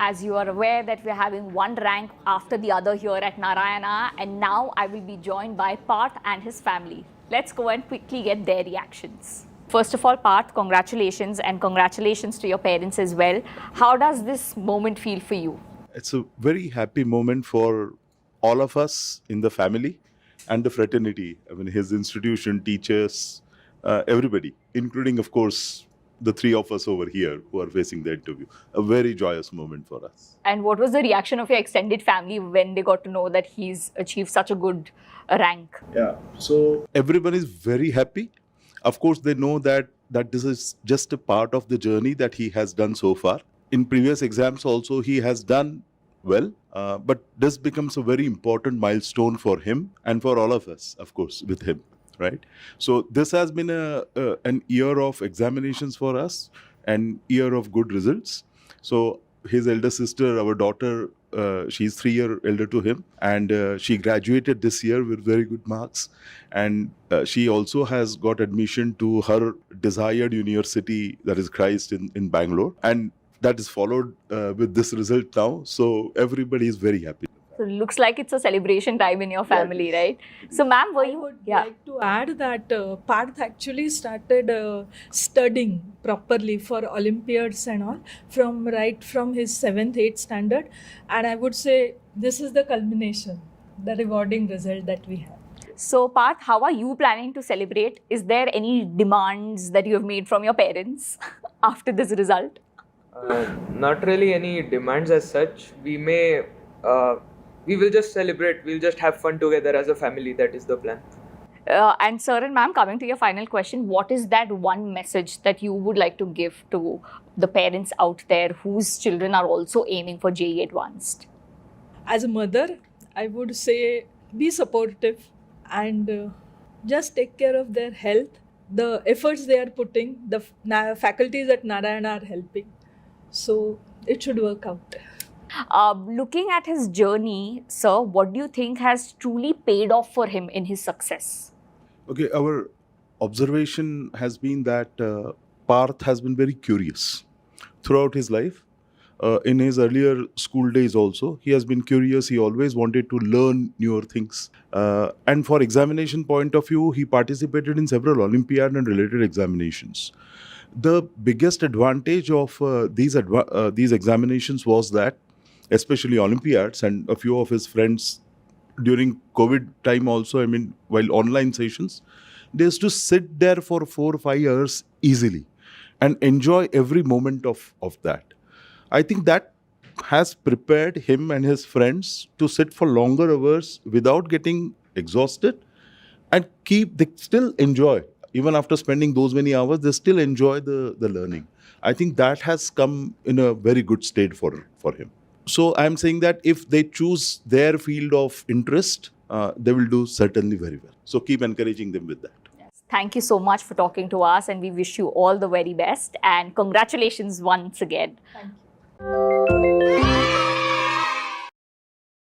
As you are aware that we're having one rank after the other here at Narayana, and now I will be joined by Parth and his family. Let's go and quickly get their reactions. First of all, Parth, congratulations, and congratulations to your parents as well. How does this moment feel for you? It's a very happy moment for all of us in the family and the fraternity. I mean, his institution, teachers, everybody, including, of course, the three of us over here who are facing the interview. A very joyous moment for us. And what was the reaction of your extended family when they got to know that he's achieved such a good rank? Yeah, so everyone is very happy. Of course, they know that this is just a part of the journey that he has done so far. In previous exams also, he has done well, but this becomes a very important milestone for him and for all of us, of course, with him, right? So this has been an year of examinations for us, an year of good results. So his elder sister, our daughter, she's 3 years elder to him, and she graduated this year with very good marks, and she also has got admission to her desired university, that is Christ in Bangalore, and that is followed with this result now. So everybody is very happy. So it looks like it's a celebration time in your family, right? So, ma'am, were I you? would like to add that Parth actually started studying properly for Olympiads and all right from his 7th, 8th standard. And I would say this is the culmination, the rewarding result that we have. So, Parth, how are you planning to celebrate? Is there any demands that you have made from your parents after this result? Not really any demands as such. We will just celebrate. We'll just have fun together as a family. That is the plan. And sir and ma'am, coming to your final question, what is that one message that you would like to give to the parents out there whose children are also aiming for JEE Advanced? As a mother, I would say be supportive and just take care of their health. The efforts they are putting, the faculties at Narayana are helping. So it should work out. Looking at his journey, sir, what do you think has truly paid off for him in his success? Okay, our observation has been that Parth has been very curious throughout his life. In his earlier school days also, he has been curious. He always wanted to learn newer things. And for examination point of view, he participated in several Olympiad and related examinations. The biggest advantage of these examinations was that, especially Olympiads, and a few of his friends during COVID time also, I mean, while online sessions, they used to sit there for 4 or 5 years easily and enjoy every moment of that. I think that has prepared him and his friends to sit for longer hours without getting exhausted, and they still enjoy. Even after spending those many hours, they still enjoy the learning. I think that has come in a very good state for him. So I'm saying that if they choose their field of interest, they will do certainly very well. So keep encouraging them with that. Yes. Thank you so much for talking to us, and we wish you all the very best. And congratulations once again. Thank you.